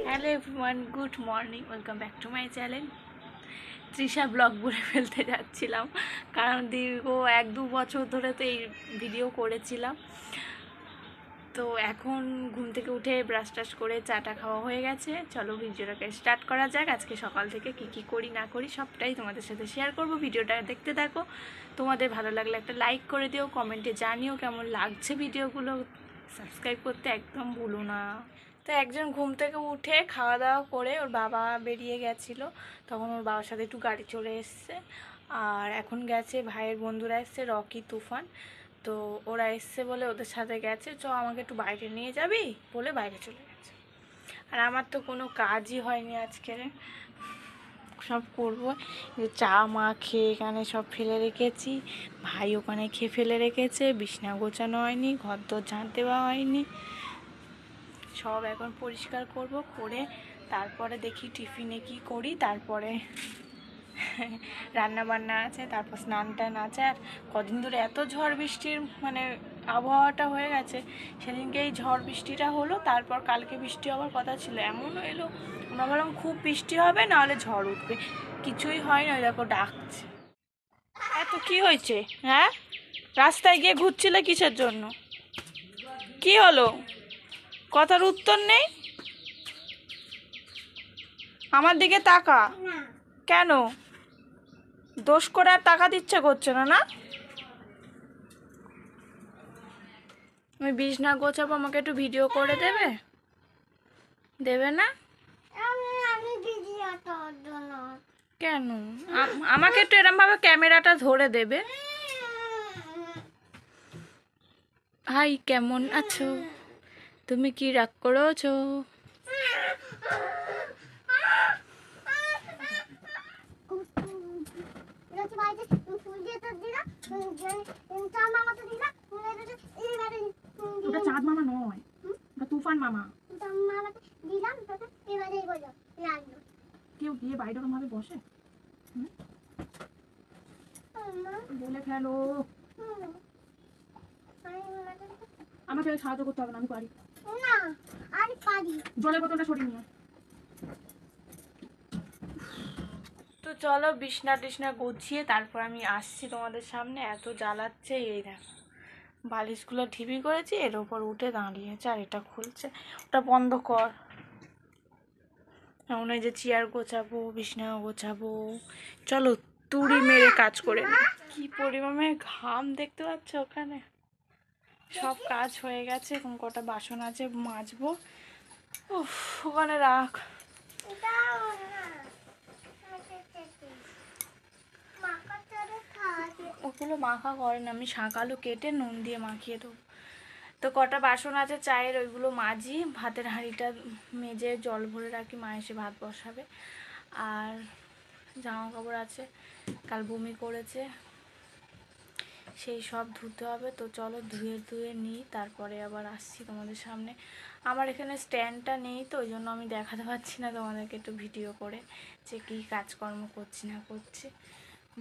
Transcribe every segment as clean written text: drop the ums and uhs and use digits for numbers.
Hello everyone, good morning, welcome back to my channel. Trisha blog বলে ফেলতে যাচ্ছিলাম, কারণ দীর্ঘ 1-2 বছর ধরে তো এই ভিডিও করেছিলাম। তো এখন ঘুম থেকে উঠে ব্রাশ টাশ করে চাটা খাওয়া হয়ে গেছে। চলো ভিডিওটাকে স্টার্ট করা যাক। আজকে সকাল থেকে কি করি না করি সবটাই তোমাদের সাথে শেয়ার করব। ভিডিওটা দেখতে থাকো। তোমাদের ভালো লাগলে একটা লাইক করে দিও, কমেন্টে জানিও কেমন লাগছে ভিডিওগুলো। সাবস্ক্রাইব করতে একদম ভুলো না। তো একজন ঘুম থেকে উঠে খাওয়া দাওয়া করে ওর বাবা বেরিয়ে গেছিলো, তখন ওর বাবার সাথে একটু গাড়ি চলে এসছে। আর এখন গেছে ভাইয়ের বন্ধুরা এসছে, রকি তুফান। তো ওরা এসছে বলে ওদের সাথে গেছে, চ আমাকে একটু বাইরে নিয়ে যাবি বলে বাইরে চলে গেছে। আর আমার তো কোনো কাজই হয়নি আজকে, সব করবো। চা মা খেয়ে এখানে সব ফেলে রেখেছি, ভাই ওখানে খেয়ে ফেলে রেখেছে, বিছনা গোছানো হয়নি, ঘর দর ঝাঁট দেওয়া হয়নি। সব এখন পরিষ্কার করব, করে তারপরে দেখি টিফিনে কি করি, তারপরে রান্না বান্না আছে, তারপর স্নান টান আছে। আর কদিন ধরে এত ঝড় বৃষ্টির মানে আবহাওয়াটা হয়ে গেছে, সেদিনকে এই ঝড় বৃষ্টিটা হলো, তারপর কালকে বৃষ্টি হওয়ার কথা ছিল, এমনও এলো আমরা বললাম খুব বৃষ্টি হবে নাহলে ঝড় উঠবে, কিছুই হয় না। ওই দেখো ডাকছে। এত কি হয়েছে? হ্যাঁ, রাস্তায় গিয়ে ঘুরছিলে কিসের জন্য? কি হলো? কথার উত্তর নেই। আমার দিকে তাকা। কেন? দোষ করে আর টাকা দিচ্ছে করছে না? না, আমি বিছনা গোছাবো, আমাকে একটু ভিডিও করে দেবে? দেবে না কেন? আমাকে একটু এরম ভাবে ক্যামেরাটা ধরে দেবে। হাই, কেমন আছো? তুমি কি রাগ করেছো? ওটা চাঁদ মামা নয়, ওটা তুফান মামা। কেউ গিয়ে বাইরে ওরকম ভাবে বসে? বলে ফেলো। আমাকে সাহায্য করতে হবে না, আমি পারি। জলের বোতলটা সরিয়ে নিয়ে। তো চলো বিছনা টিছনা গুছিয়ে তারপর আমি আসছি তোমাদের সামনে। এত জ্বালাচ্ছে, এই দেখো বালিশগুলো ঢিবি করেছি, এর ওপর উঠে দাঁড়িয়েছে আর এটা খুলছে। ওটা বন্ধ কর। এমন হয় যে চেয়ার গোছাবো, বিছনা গোছাবো। চলো তুড়ি মেরে কাজ করে নি। কি পরিমাণে ঘাম দেখতে পাচ্ছ ওখানে। সব কাজ হয়ে গেছে, এখন কটা বাসন আছে মাজবো। উফ, ওখানে রাখ। ওগুলো মাখা করে না, আমি শাক আলু কেটে নুন দিয়ে মাখিয়ে দেবো। তো কটা বাসন আছে চায়ের, ওইগুলো মাজি। ভাতের হাঁড়িটা মেজে জল ভরে রাখি, মা এসে ভাত বসাবে। আর জামা কাপড় আছে, কাল বমি করেছে, সেই সব ধুতে হবে। তো চলো ধুয়ে নিই, তারপরে আবার আসছি তোমাদের সামনে। আমার এখানে স্ট্যান্ডটা নেই, তো ওই জন্য আমি দেখাতে পারছি না তোমাদেরকে একটু ভিডিও করে যে কী কাজকর্ম করছি না করছি।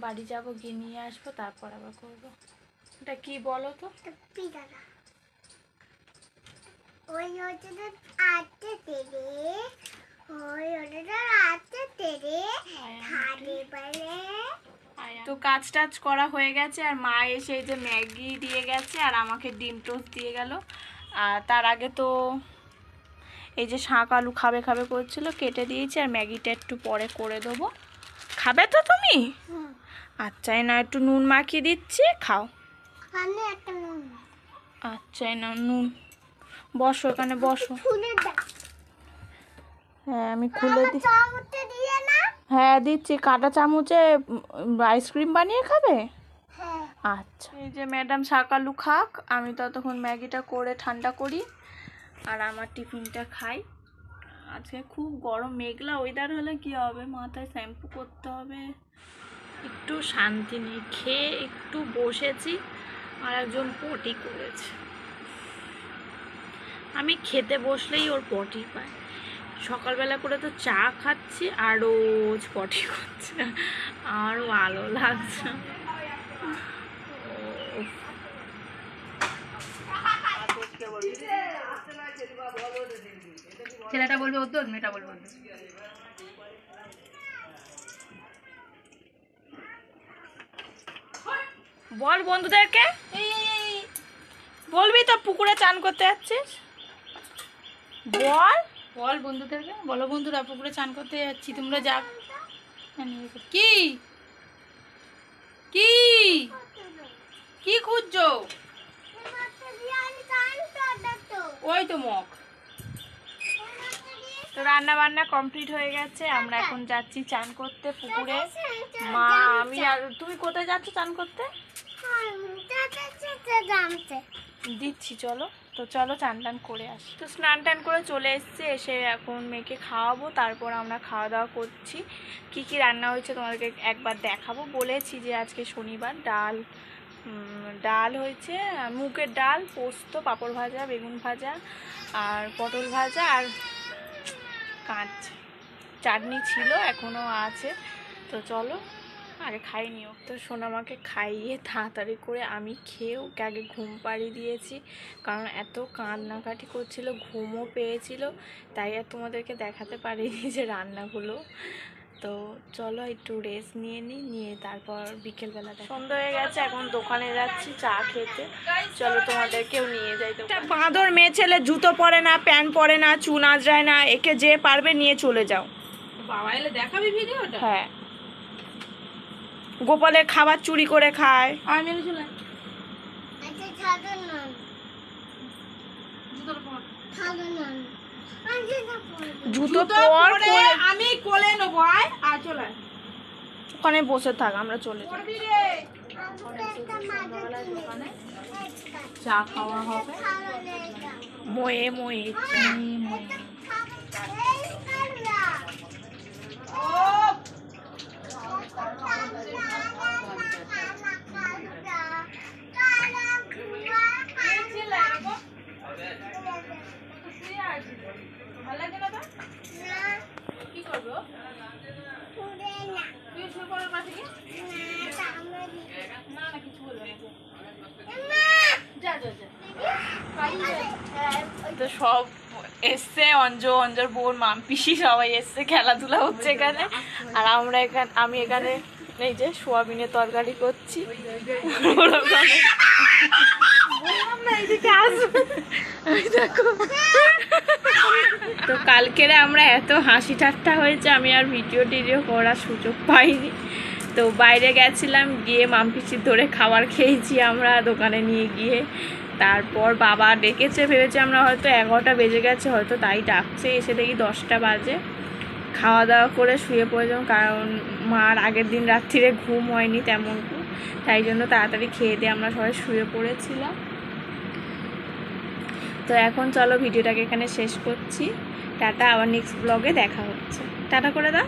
বাড়ি যাব, গিয়ে নিয়ে আসবো, তারপর আবার করবো। এটা কি বলো তো? তো কাজ টাজ করা হয়ে গেছে, আর মা এসে এই যে ম্যাগি দিয়ে গেছে আর আমাকে ডিম টোস্ট দিয়ে গেল। আর তার আগে তো এই যে শাক আলু খাবে করছিল, কেটে দিয়েছি। আর ম্যাগিটা একটু পরে করে দেবো। খাবে তো তুমি? আচ্ছা, না একটু নুন মাখিয়ে দিচ্ছি, খাও। আচ্ছা, না নুন, বসো এখানে বসো। হ্যাঁ আমি খুলে দিই। হ্যাঁ দিচ্ছি, কাঁটা চামচে। আইসক্রিম বানিয়ে খাবে? আচ্ছা, এই যে ম্যাডাম শাক আলু খাক, আমি ততক্ষণ ম্যাগিটা করে ঠান্ডা করি আর আমার টিফিনটা খাই। আজকে খুব গরম, মেঘলা ওয়েদার হলে কি হবে, মাথায় শ্যাম্পু করতে হবে, একটু শান্তি নেই। খেয়ে একটু বসেছি আর একজন পটি করেছে। আমি খেতে বসলেই ওর পটি পায়। সকালবেলা করে তো চা খাচ্ছি আর রোজ পটি করছে, আর ভালো লাগছে। ছেলেটা বলবে ওর দোষ, মেয়েটা বলবে ওর দোষ। বল বন্ধুদেরকে, বলবি তো পুকুরে চান করতে যাচ্ছিস, বল বল বন্ধুদেরকে, বলো বন্ধুরা পুকুরে চান করতে যাচ্ছি, তোমরা যা। কি কি কি খুঁজছো? ওই তো মুখ। তো রান্না বান্না কমপ্লিট হয়ে গেছে, আমরা এখন যাচ্ছি চান করতে পুকুরে। মা আমি আর তুমি কোথায় যাচ্ছ চান করতে? দিচ্ছি চলো। তো চলো চান টান করে আসি। তো স্নান টান করে চলে এসেছি, এসে এখন মেয়েকে খাওয়াবো, তারপর আমরা খাওয়া দাওয়া করছি। কি কি রান্না হয়েছে তোমাদেরকে একবার দেখাবো। বলেছি যে আজকে শনিবার, ডাল হয়েছে, মুগের ডাল, পোস্ত, পাঁপড় ভাজা, বেগুন ভাজা আর পটল ভাজা, আর চাটনি ছিল, এখনও আছে। তো চলো আগে খাই নিও। তো সোনামাকে খাইয়ে তাড়াতাড়ি করে আমি খেয়ে ওকে আগে ঘুম পাড়িয়ে দিয়েছি, কারণ এত কান্নাকাটি করছিল, ঘুমও পেয়েছিল, তাই আর তোমাদেরকে দেখাতে পারিনি যে রান্নাগুলো। তো চলো একটু রেস্ট নিয়ে তারপর বিকেলবেলা সন্ধ্যা হয়ে গেছে, এখন দোকানে যাচ্ছি চা খেতে। চলো তোমাদেরকেও নিয়ে যাই। তো বাঁদর মেয়ে ছেলে, জুতো পরে না, প্যান্ট পরে না, চুন আঁচড়ায় না, একে যে পারবে নিয়ে চলে যাও। বাবা এলে দেখাবি ভিডিওটা? হ্যাঁ, গোপালের খাবার চুরি করে খায়। আর মেরে চলে জুতো পর আমি কোলে নেবো। আর চলে ওখানে বসে থাক, আমরা চলে যাই। চা খাওয়া হবে ময়ে ময়ে কি করবো? তুই শুরু করার পাশে কি না না কিছু বলবে না। যা যা যা। তো সব এসছে, অঞ্জর বোন, মাম পিসি সবাই এসছে, খেলাধুলা হচ্ছে এখানে। আর আমি এখানে এই যে সোয়াবিনের তরকারি করছি। তো কালকেরে আমরা এত হাসি ঠাট্টা হয়েছে, আমি আর ভিডিও করার সুযোগ পাইনি। তো বাইরে গেছিলাম, গিয়ে মামপিসির ধরে খাবার খেয়েছি আমরা দোকানে নিয়ে গিয়ে। তারপর বাবা ডেকেছে, ভেবেছে আমরা হয়তো 11টা বেজে গেছে, হয়তো তাই ডাকছে। এসে দেখি 10টা বাজে। খাওয়া দাওয়া করে শুয়ে পড়লাম, কারণ মার আগের দিন রাত্রিরে ঘুম হয়নি তেমন, তাই জন্য তাড়াতাড়ি খেয়ে দিয়ে আমরা সবাই শুয়ে পড়েছিলাম। তো এখন চলো ভিডিওটাকে এখানে শেষ করছি। টাটা, আবার নেক্সট ব্লগে দেখা হচ্ছে। টাটা করে দাও।